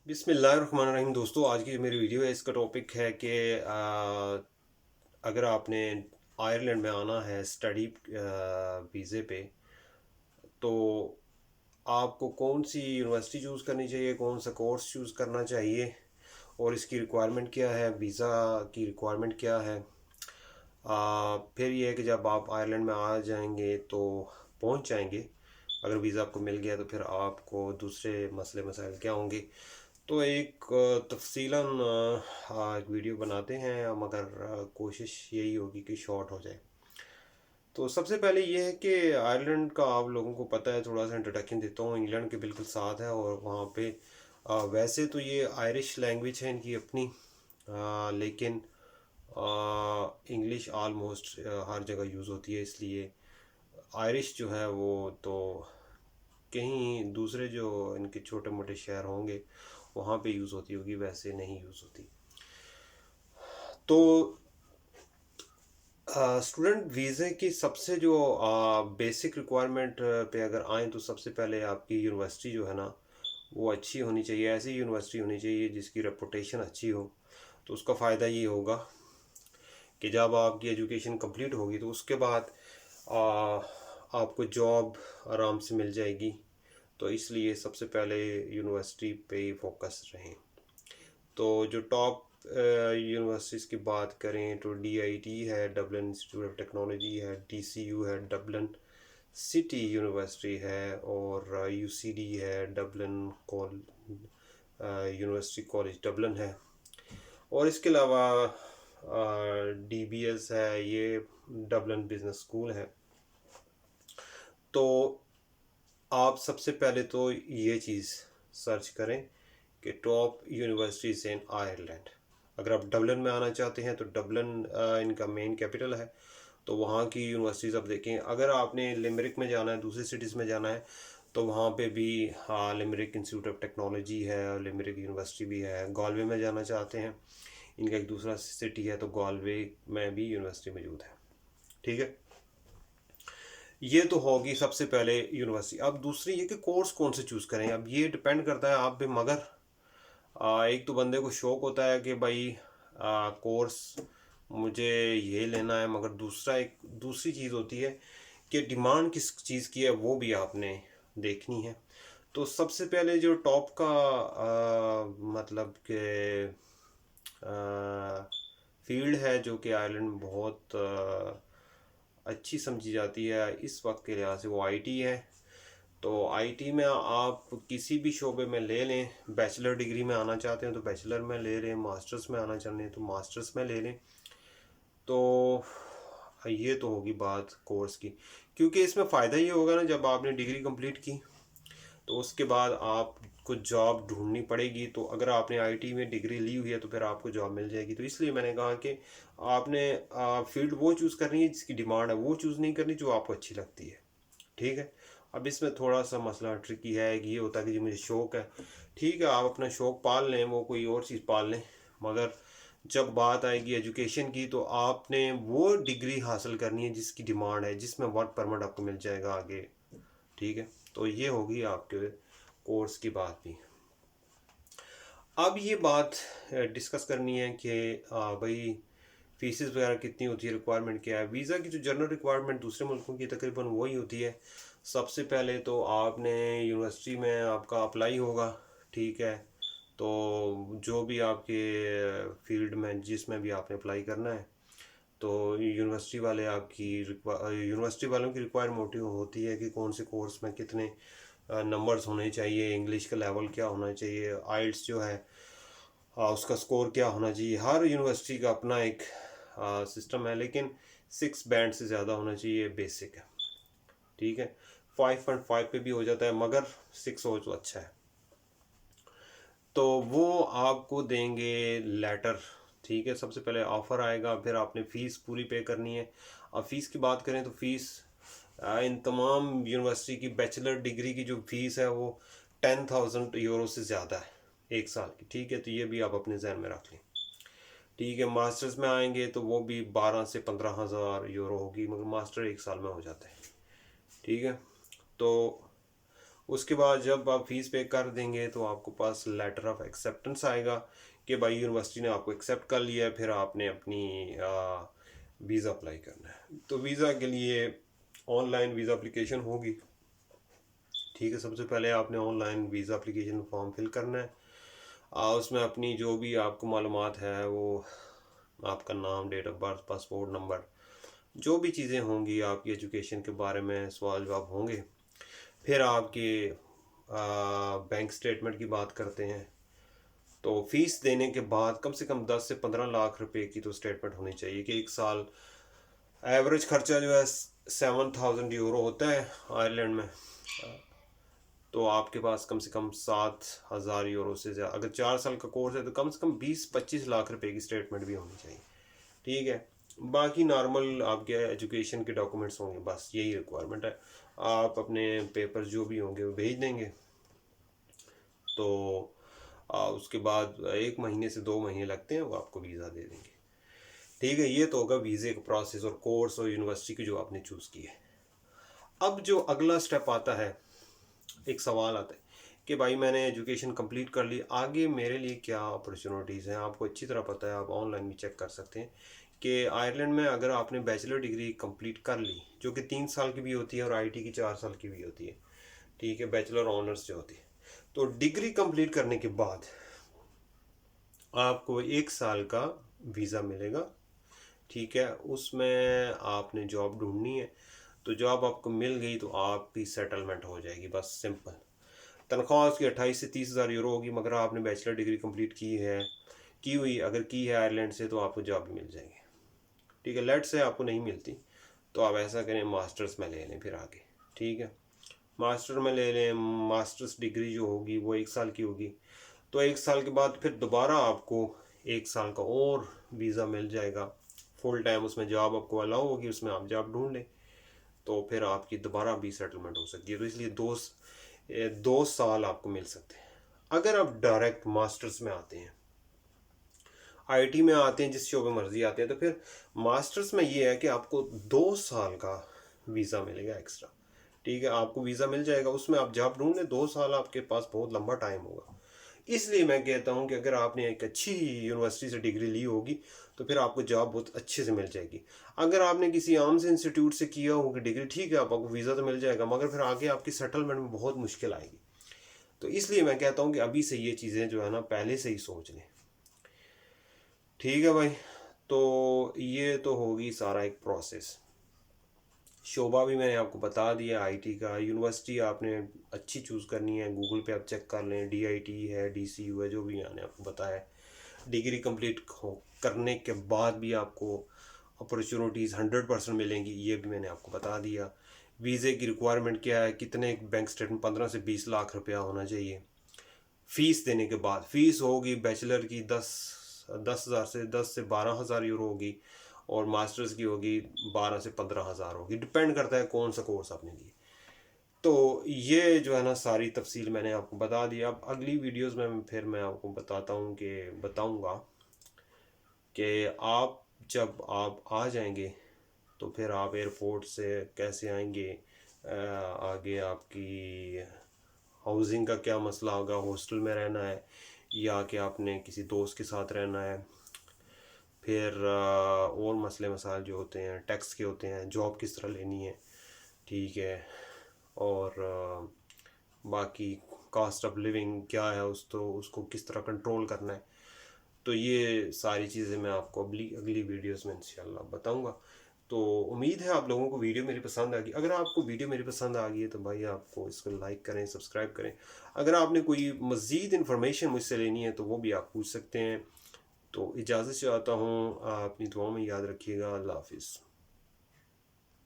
बिस्मिल्लाहिर्रहमानिर्रहीम। दोस्तों, आज की जो मेरी वीडियो है इसका टॉपिक है कि अगर आपने आयरलैंड में आना है स्टडी वीज़े पे, तो आपको कौन सी यूनिवर्सिटी चूज़ करनी चाहिए, कौन सा कोर्स चूज़ करना चाहिए और इसकी रिक्वायरमेंट क्या है, वीज़ा की रिक्वायरमेंट क्या है। फिर ये है कि जब आप आयरलैंड में आ जाएंगे तो पहुंच जाएंगे, अगर वीज़ा आपको मिल गया तो फिर आपको दूसरे मसले मसाइल क्या होंगे। तो एक तफसीलन एक वीडियो बनाते हैं, मगर कोशिश यही होगी कि शॉर्ट हो जाए। तो सबसे पहले ये है कि आयरलैंड का आप लोगों को पता है, थोड़ा सा इंट्रोडक्शन देता हूँ। इंग्लैंड के बिल्कुल साथ है और वहाँ पे वैसे तो ये आयरिश लैंग्वेज है इनकी अपनी, लेकिन इंग्लिश आलमोस्ट हर जगह यूज़ होती है, इसलिए आयरिश जो है वो तो कहीं दूसरे जो इनके छोटे मोटे शहर होंगे वहाँ पे यूज़ होती होगी, वैसे नहीं यूज़ होती। तो स्टूडेंट वीज़े की सबसे जो बेसिक रिक्वायरमेंट पे अगर आएँ तो सबसे पहले आपकी यूनिवर्सिटी जो है ना वो अच्छी होनी चाहिए। ऐसी यूनिवर्सिटी होनी चाहिए जिसकी रेपुटेशन अच्छी हो। तो उसका फ़ायदा ये होगा कि जब आपकी एजुकेशन कंप्लीट होगी तो उसके बाद आ, आपको जॉब आराम से मिल जाएगी। तो इसलिए सबसे पहले यूनिवर्सिटी पे ही फोकस रहें। तो जो टॉप यूनिवर्सिटीज़ की बात करें तो DIT है, डबलिन इंस्टीट्यूट ऑफ टेक्नोलॉजी है, DCU है, डबलिन सिटी यूनिवर्सिटी है, और UCD है, Dublin call university college Dublin है। और इसके अलावा DBS है, ये डबलिन बिजनेस स्कूल है। तो आप सबसे पहले तो ये चीज़ सर्च करें कि टॉप यूनिवर्सिटीज़ इन आयरलैंड। अगर आप डबलिन में आना चाहते हैं तो डबलिन इनका मेन कैपिटल है, तो वहाँ की यूनिवर्सिटीज़ आप देखें। अगर आपने लिमरिक में जाना है, दूसरी सिटीज़ में जाना है, तो वहाँ पे भी लिमरिक इंस्टीट्यूट ऑफ टेक्नोलॉजी है और लिमरिक यूनिवर्सिटी भी है। गॉलवे में जाना चाहते हैं, इनका एक दूसरा सिटी है, तो गॉलवे में भी यूनिवर्सिटी मौजूद है। ठीक है, ये तो होगी सबसे पहले यूनिवर्सिटी। अब दूसरी ये कि कोर्स कौन से चूज़ करें, अब ये डिपेंड करता है आप पे। मगर एक तो बंदे को शौक होता है कि भाई कोर्स मुझे ये लेना है, मगर दूसरी चीज़ होती है कि डिमांड किस चीज़ की है वो भी आपने देखनी है। तो सबसे पहले जो टॉप का मतलब के फील्ड है जो कि आयरलैंड में बहुत अच्छी समझी जाती है इस वक्त के लिहाज से, वो IT है। तो IT में आप किसी भी शोबे में ले लें। बैचलर डिग्री में आना चाहते हैं तो बैचलर में ले लें, मास्टर्स में आना चाहते हैं तो मास्टर्स में ले लें। तो ये तो होगी बात कोर्स की, क्योंकि इसमें फ़ायदा ये होगा ना, जब आपने डिग्री कंप्लीट की तो उसके बाद आपको जॉब ढूंढनी पड़ेगी। तो अगर आपने IT में डिग्री ली हुई है तो फिर आपको जॉब मिल जाएगी। तो इसलिए मैंने कहा कि आपने फील्ड वो चूज़ करनी है जिसकी डिमांड है, वो चूज़ नहीं करनी जो आपको अच्छी लगती है। ठीक है। अब इसमें थोड़ा सा मसला ट्रिकी है कि ये होता है कि जो मुझे शौक़ है, ठीक है आप अपना शौक़ पाल लें, वो कोई और चीज़ पाल लें, मगर जब बात आएगी एजुकेशन की तो आपने वो डिग्री हासिल करनी है जिसकी डिमांड है, जिसमें वर्क परमिट आपको मिल जाएगा आगे। ठीक है, तो ये होगी आपके कोर्स की बात भी। अब ये बात डिस्कस करनी है कि भाई फीसेस वगैरह कितनी होती है, रिक्वायरमेंट क्या है। वीज़ा की जो जनरल रिक्वायरमेंट दूसरे मुल्कों की तकरीबन वही होती है। सबसे पहले तो आपने यूनिवर्सिटी में आपका अप्लाई होगा। ठीक है, तो जो भी आपके फील्ड में जिसमें भी आपने अप्लाई करना है, तो यूनिवर्सिटी वालों की रिक्वायरमेंट होती है कि कौन से कोर्स में कितने नंबर्स होने चाहिए, इंग्लिश का लेवल क्या होना चाहिए, आइल्स जो है उसका स्कोर क्या होना चाहिए। हर यूनिवर्सिटी का अपना एक सिस्टम है, लेकिन 6 बैंड से ज़्यादा होना चाहिए, बेसिक है। ठीक है, 5.5 पे भी हो जाता है, मगर 6 हो तो अच्छा है। तो वो आपको देंगे लेटर। ठीक है, सबसे पहले ऑफ़र आएगा, फिर आपने फ़ीस पूरी पे करनी है। अब फ़ीस की बात करें तो फ़ीस इन तमाम यूनिवर्सिटी की बैचलर डिग्री की जो फ़ीस है वो 10,000 यूरो से ज़्यादा है 1 साल की। ठीक है, तो ये भी आप अपने जहन में रख लें। ठीक है, मास्टर्स में आएंगे तो वो भी 12 से 15 हज़ार यूरो होगी, मगर मास्टर 1 साल में हो जाता है। ठीक है, तो उसके बाद जब आप फीस पे कर देंगे तो आपको पास लेटर ऑफ एक्सेप्टेंस आएगा कि भाई यूनिवर्सिटी ने आपको एक्सेप्ट कर लिया है, फिर आपने अपनी वीज़ा अप्लाई करना है। तो वीज़ा के लिए ऑनलाइन वीज़ा एप्लीकेशन होगी, ठीक है। सबसे पहले आपने online visa application form fill करना है। उसमें अपनी जो भी आपको मालूमात है, वो आपका नाम, date of birth, passport number, जो भी चीज़ें होंगी, आपकी एजुकेशन के बारे में सवाल जवाब होंगे। फिर आपके बैंक स्टेटमेंट की बात करते हैं, तो फीस देने के बाद कम से कम 10 से 15 लाख रुपए की तो स्टेटमेंट होनी चाहिए कि एक साल एवरेज खर्चा जो है 7,000 यूरो होता है आयरलैंड में। तो आपके पास कम से कम 7,000 यूरो से ज़्यादा, अगर 4 साल का कोर्स है तो कम से कम 20-25 लाख रुपए की स्टेटमेंट भी होनी चाहिए, ठीक है। बाकी नॉर्मल आपके एजुकेशन के डॉक्यूमेंट्स होंगे, बस यही रिक्वायरमेंट है। आप अपने पेपर जो भी होंगे वो भेज देंगे, तो उसके बाद 1 महीने से 2 महीने लगते हैं, वो आपको वीज़ा दे देंगे, ठीक है। ये तो होगा वीज़े का प्रोसेस और कोर्स और यूनिवर्सिटी की जो आपने चूज़ की है। अब जो अगला स्टेप आता है, एक सवाल आता है कि भाई मैंने एजुकेशन कंप्लीट कर ली, आगे मेरे लिए क्या अपॉर्चुनिटीज़ हैं। आपको अच्छी तरह पता है, आप ऑनलाइन भी चेक कर सकते हैं कि आयरलैंड में अगर आपने बैचलर डिग्री कंप्लीट कर ली, जो कि 3 साल की भी होती है और आईटी की 4 साल की भी होती है, ठीक है, बैचलर ऑनर्स जो होती है, तो डिग्री कंप्लीट करने के बाद आपको 1 साल का वीज़ा मिलेगा, ठीक है। उसमें आपने जॉब ढूंढनी है, तो जॉब आपको मिल गई तो आपकी सेटलमेंट हो जाएगी, बस सिंपल। तनख्वाह उसकी 28 से 30,000 यूरो होगी, मगर आपने बैचलर डिग्री कंप्लीट की हुई अगर की है आयरलैंड से, तो आपको जॉब भी मिल जाएगी, ठीक है। लेट से आपको नहीं मिलती तो आप ऐसा करें, मास्टर्स में ले लें फिर आगे, ठीक है। मास्टर में ले लें, मास्टर्स डिग्री जो होगी वो 1 साल की होगी, तो 1 साल के बाद फिर दोबारा आपको 1 साल का और वीज़ा मिल जाएगा फुल टाइम। उसमें जॉब आपको अलाउ होगी, उसमें आप जॉब ढूंढ लें, तो फिर आपकी दोबारा भी सेटलमेंट हो सकती है। तो इसलिए 2 साल आपको मिल सकते हैं। अगर आप डायरेक्ट मास्टर्स में आते हैं, आईटी में आते हैं, जिस शोबे मर्जी आते हैं, तो फिर मास्टर्स में ये है कि आपको 2 साल का वीज़ा मिलेगा एक्स्ट्रा, ठीक है। आपको वीज़ा मिल जाएगा, उसमें आप जॉब ढूंढ लें, 2 साल आपके पास बहुत लंबा टाइम होगा। इसलिए मैं कहता हूँ कि अगर आपने एक अच्छी यूनिवर्सिटी से डिग्री ली होगी तो फिर आपको जॉब बहुत अच्छे से मिल जाएगी। अगर आपने किसी आम से इंस्टीट्यूट से किया होगा डिग्री, ठीक है, आपको वीज़ा तो मिल जाएगा, मगर फिर आगे आपकी सेटलमेंट में बहुत मुश्किल आएगी। तो इसलिए मैं कहता हूँ कि अभी से ये चीज़ें जो है ना, पहले से ही सोच लें, ठीक है भाई। तो ये तो होगी सारा एक प्रोसेस। शोबा भी मैंने आपको बता दिया आईटी का। यूनिवर्सिटी आपने अच्छी चूज़ करनी है, गूगल पे आप चेक कर लें, डीआईटी है, डीसीयू है, जो भी मैंने आपको बताया। डिग्री कंप्लीट करने के बाद भी आपको अपॉर्चुनिटीज़ 100% मिलेंगी, ये भी मैंने आपको बता दिया। वीज़े की रिक्वायरमेंट क्या है, कितने बैंक स्टेटमेंट 15 से 20 लाख रुपया होना चाहिए। फ़ीस देने के बाद, फ़ीस होगी बैचलर की 10 से 12,000 यूरो होगी, और मास्टर्स की होगी 12 से 15,000 होगी, डिपेंड करता है कौन सा कोर्स आपने लिया। तो ये जो है ना, सारी तफसील मैंने आपको बता दी। अब अगली वीडियोस में फिर मैं आपको बताऊंगा कि आप जब आप आ जाएंगे तो फिर आप एयरपोर्ट से कैसे आएंगे, आगे आपकी हाउसिंग का क्या मसला होगा, हॉस्टल में रहना है या कि आपने किसी दोस्त के साथ रहना है, फिर और मसले मसाइल जो होते हैं टैक्स के होते हैं, जॉब किस तरह लेनी है, ठीक है, और बाकी कॉस्ट ऑफ लिविंग क्या है, उसको किस तरह कंट्रोल करना है। तो ये सारी चीज़ें मैं आपको अगली वीडियोस में इंशाल्लाह बताऊंगा। तो उम्मीद है आप लोगों को वीडियो मेरी पसंद आ गई। अगर आपको वीडियो मेरी पसंद आ गई है तो भाई आपको इसको लाइक करें, सब्सक्राइब करें। अगर आपने कोई मज़ीद इन्फॉर्मेशन मुझसे लेनी है तो वो भी आप पूछ सकते हैं। तो इजाज़त चाहता हूँ, अपनी दुआ में याद रखिएगा। अल्लाह हाफिज़।